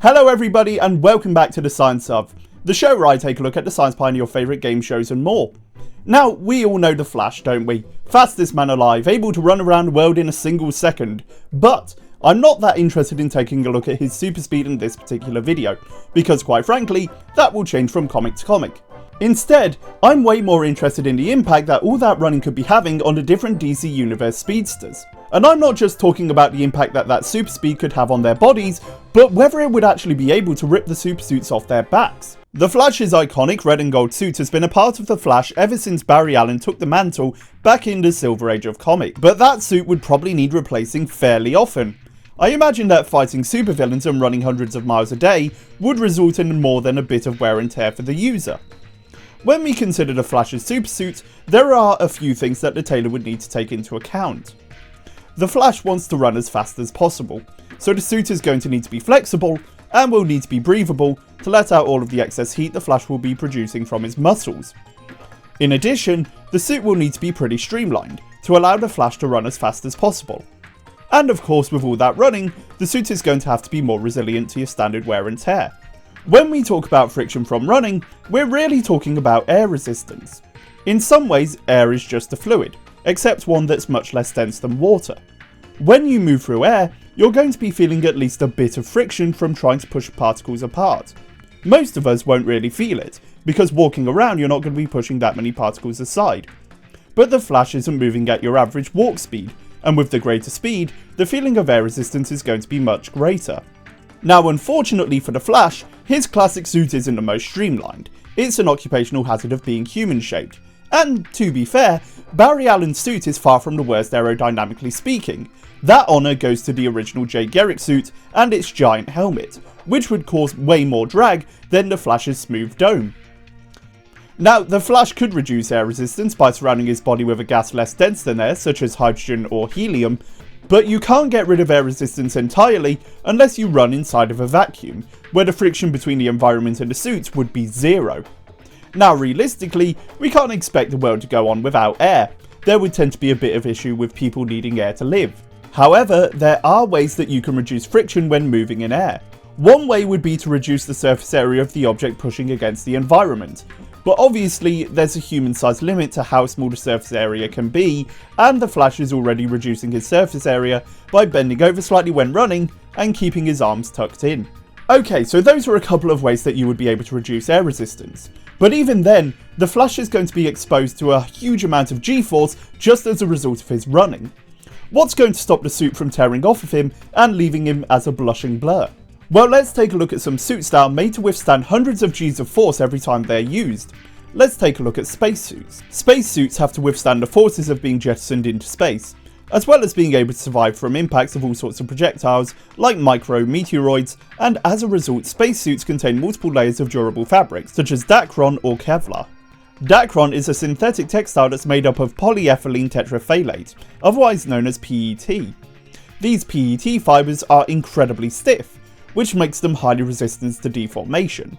Hello everybody and welcome back to the Science Of, the show where I take a look at the science behind your favourite game shows and more. Now, we all know the Flash, don't we? Fastest man alive, able to run around the world in a single second. But I'm not that interested in taking a look at his super speed in this particular video, because quite frankly, that will change from comic to comic. Instead, I'm way more interested in the impact that all that running could be having on the different DC Universe speedsters. And I'm not just talking about the impact that that super speed could have on their bodies, but whether it would actually be able to rip the supersuits off their backs. The Flash's iconic red and gold suit has been a part of the Flash ever since Barry Allen took the mantle back in the Silver Age of comic, but that suit would probably need replacing fairly often. I imagine that fighting supervillains and running hundreds of miles a day would result in more than a bit of wear and tear for the user. When we consider the Flash's supersuit, there are a few things that the tailor would need to take into account. The Flash wants to run as fast as possible, so the suit is going to need to be flexible and will need to be breathable to let out all of the excess heat the Flash will be producing from his muscles. In addition, the suit will need to be pretty streamlined to allow the Flash to run as fast as possible. And of course, with all that running, the suit is going to have to be more resilient to your standard wear and tear. When we talk about friction from running, we're really talking about air resistance. In some ways, air is just a fluid, except one that's much less dense than water. When you move through air, you're going to be feeling at least a bit of friction from trying to push particles apart. Most of us won't really feel it, because walking around you're not going to be pushing that many particles aside. But the Flash isn't moving at your average walk speed, and with the greater speed, the feeling of air resistance is going to be much greater. Now, unfortunately for the Flash, his classic suit isn't the most streamlined. It's an occupational hazard of being human-shaped. And to be fair, Barry Allen's suit is far from the worst aerodynamically speaking. That honour goes to the original Jay Garrick suit and its giant helmet, which would cause way more drag than the Flash's smooth dome. Now, the Flash could reduce air resistance by surrounding his body with a gas less dense than air, such as hydrogen or helium, but you can't get rid of air resistance entirely unless you run inside of a vacuum, where the friction between the environment and the suits would be zero. Now realistically, we can't expect the world to go on without air. There would tend to be a bit of issue with people needing air to live. However, there are ways that you can reduce friction when moving in air. One way would be to reduce the surface area of the object pushing against the environment. But obviously, there's a human-sized limit to how small the surface area can be, and the Flash is already reducing his surface area by bending over slightly when running and keeping his arms tucked in. Okay, so those are a couple of ways that you would be able to reduce air resistance. But even then, the Flash is going to be exposed to a huge amount of G-force just as a result of his running. What's going to stop the suit from tearing off of him and leaving him as a blushing blur? Well, let's take a look at some suits that are made to withstand hundreds of G's of force every time they're used. Let's take a look at spacesuits. Spacesuits have to withstand the forces of being jettisoned into space, as well as being able to survive from impacts of all sorts of projectiles like micro-meteoroids, and as a result, spacesuits contain multiple layers of durable fabrics, such as Dacron or Kevlar. Dacron is a synthetic textile that's made up of polyethylene tetraphthalate, otherwise known as PET. These PET fibres are incredibly stiff, which makes them highly resistant to deformation.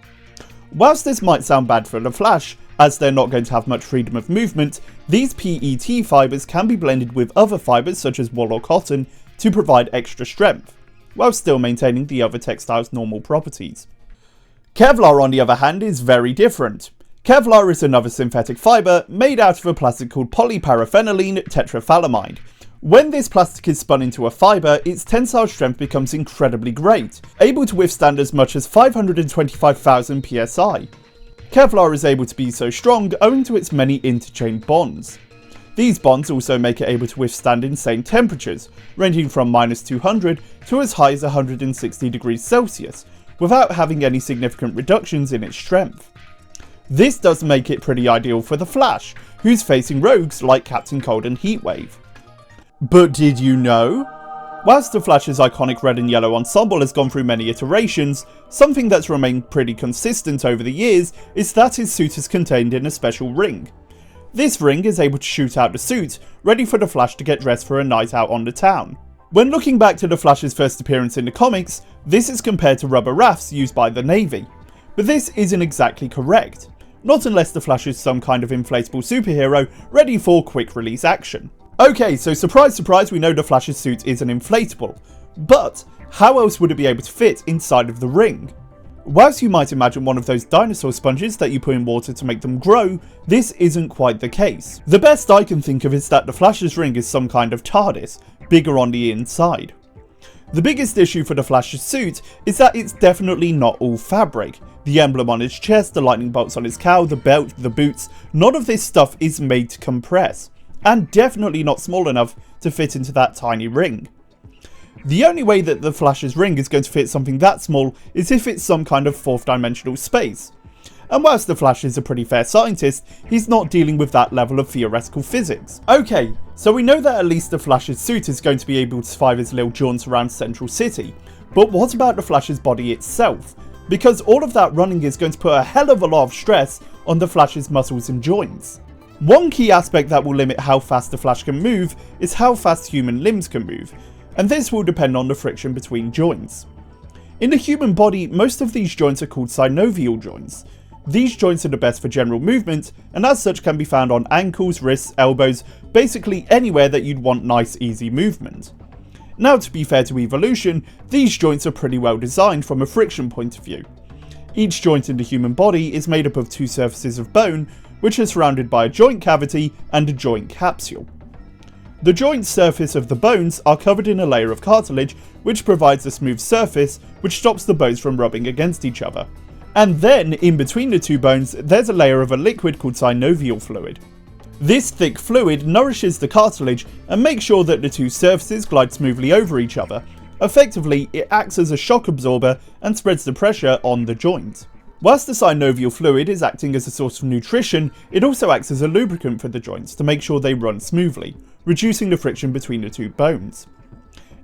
Whilst this might sound bad for the Flash, as they're not going to have much freedom of movement, these PET fibres can be blended with other fibres such as wool or cotton to provide extra strength, while still maintaining the other textile's normal properties. Kevlar, on the other hand, is very different. Kevlar is another synthetic fibre made out of a plastic called polyparaphenylene tetraphthalamide. When this plastic is spun into a fibre, its tensile strength becomes incredibly great, able to withstand as much as 525,000 psi. Kevlar is able to be so strong owing to its many interchain bonds. These bonds also make it able to withstand insane temperatures, ranging from -200 to as high as 160 degrees Celsius, without having any significant reductions in its strength. This does make it pretty ideal for the Flash, who's facing rogues like Captain Cold and Heatwave. But did you know? Whilst the Flash's iconic red and yellow ensemble has gone through many iterations, something that's remained pretty consistent over the years is that his suit is contained in a special ring. This ring is able to shoot out the suit, ready for the Flash to get dressed for a night out on the town. When looking back to the Flash's first appearance in the comics, this is compared to rubber rafts used by the Navy. But this isn't exactly correct. Not unless the Flash is some kind of inflatable superhero ready for quick release action. Okay, so surprise surprise, we know the Flash's suit is an inflatable. But how else would it be able to fit inside of the ring? Whilst you might imagine one of those dinosaur sponges that you put in water to make them grow, this isn't quite the case. The best I can think of is that the Flash's ring is some kind of TARDIS, bigger on the inside. The biggest issue for the Flash's suit is that it's definitely not all fabric. The emblem on his chest, the lightning bolts on his cowl, the belt, the boots, none of this stuff is made to compress, and definitely not small enough to fit into that tiny ring. The only way that the Flash's ring is going to fit something that small is if it's some kind of fourth dimensional space. And whilst the Flash is a pretty fair scientist, he's not dealing with that level of theoretical physics. Okay, so we know that at least the Flash's suit is going to be able to survive his little jaunts around Central City, but what about the Flash's body itself? Because all of that running is going to put a hell of a lot of stress on the Flash's muscles and joints. One key aspect that will limit how fast the Flash can move is how fast human limbs can move, and this will depend on the friction between joints. In the human body, most of these joints are called synovial joints. These joints are the best for general movement, and as such can be found on ankles, wrists, elbows, basically anywhere that you'd want nice easy movement. Now, to be fair to evolution, these joints are pretty well designed from a friction point of view. Each joint in the human body is made up of two surfaces of bone, which are surrounded by a joint cavity and a joint capsule. The joint surface of the bones are covered in a layer of cartilage, which provides a smooth surface which stops the bones from rubbing against each other. And then, in between the two bones, there's a layer of a liquid called synovial fluid. This thick fluid nourishes the cartilage and makes sure that the two surfaces glide smoothly over each other. Effectively, it acts as a shock absorber and spreads the pressure on the joint. Whilst the synovial fluid is acting as a source of nutrition, it also acts as a lubricant for the joints to make sure they run smoothly, reducing the friction between the two bones.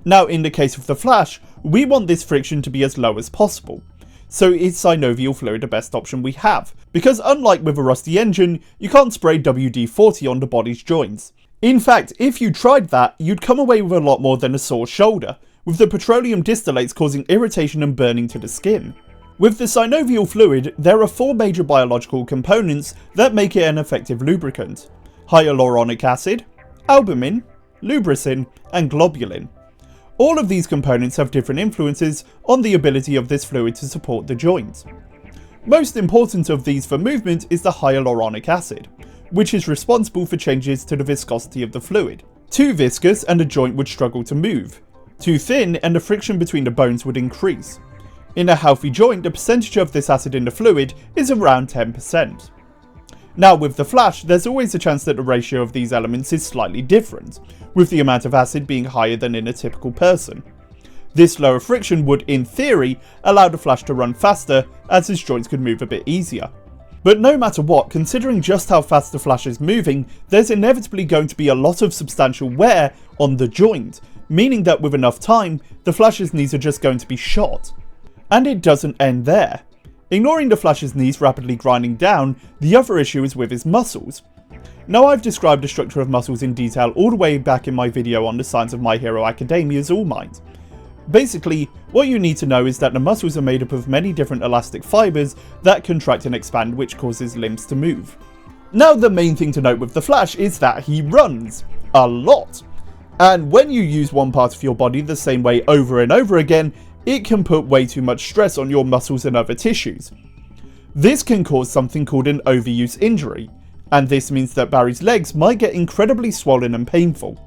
Now, in the case of the Flash, we want this friction to be as low as possible. So is synovial fluid the best option we have? Because unlike with a rusty engine, you can't spray WD-40 on the body's joints. In fact, if you tried that, you'd come away with a lot more than a sore shoulder, with the petroleum distillates causing irritation and burning to the skin. With the synovial fluid, there are four major biological components that make it an effective lubricant: hyaluronic acid, albumin, lubricin, and globulin. All of these components have different influences on the ability of this fluid to support the joint. Most important of these for movement is the hyaluronic acid, which is responsible for changes to the viscosity of the fluid. Too viscous and the joint would struggle to move. Too thin and the friction between the bones would increase. In a healthy joint, the percentage of this acid in the fluid is around 10%. Now, with the Flash, there's always a chance that the ratio of these elements is slightly different, with the amount of acid being higher than in a typical person. This lower friction would, in theory, allow the Flash to run faster, as his joints could move a bit easier. But no matter what, considering just how fast the Flash is moving, there's inevitably going to be a lot of substantial wear on the joint, meaning that with enough time, the Flash's knees are just going to be shot. And it doesn't end there. Ignoring the Flash's knees rapidly grinding down, the other issue is with his muscles. Now, I've described the structure of muscles in detail all the way back in my video on the science of My Hero Academia's All Might. Basically, what you need to know is that the muscles are made up of many different elastic fibres that contract and expand, which causes limbs to move. Now, the main thing to note with the Flash is that he runs a lot. And when you use one part of your body the same way over and over again, it can put way too much stress on your muscles and other tissues. This can cause something called an overuse injury, and this means that Barry's legs might get incredibly swollen and painful.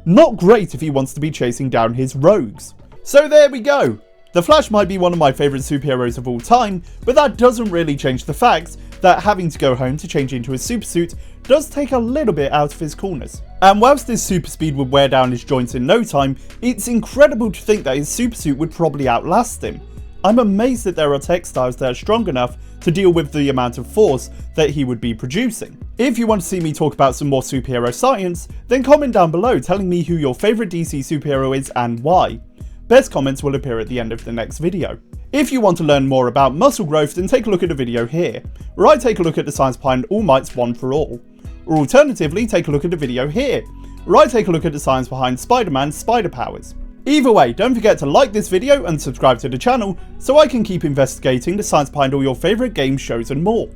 Not great if he wants to be chasing down his rogues. So there we go! The Flash might be one of my favourite superheroes of all time, but that doesn't really change the fact that having to go home to change into his supersuit does take a little bit out of his coolness. And whilst this super speed would wear down his joints in no time, it's incredible to think that his supersuit would probably outlast him. I'm amazed that there are textiles that are strong enough to deal with the amount of force that he would be producing. If you want to see me talk about some more superhero science, then comment down below telling me who your favourite DC superhero is and why. Best comments will appear at the end of the next video. If you want to learn more about muscle growth, then take a look at the video here, where I take a look at the science behind All Might's One for All. Or alternatively, take a look at the video here, where I take a look at the science behind Spider-Man's spider powers. Either way, don't forget to like this video and subscribe to the channel so I can keep investigating the science behind all your favourite games, shows and more.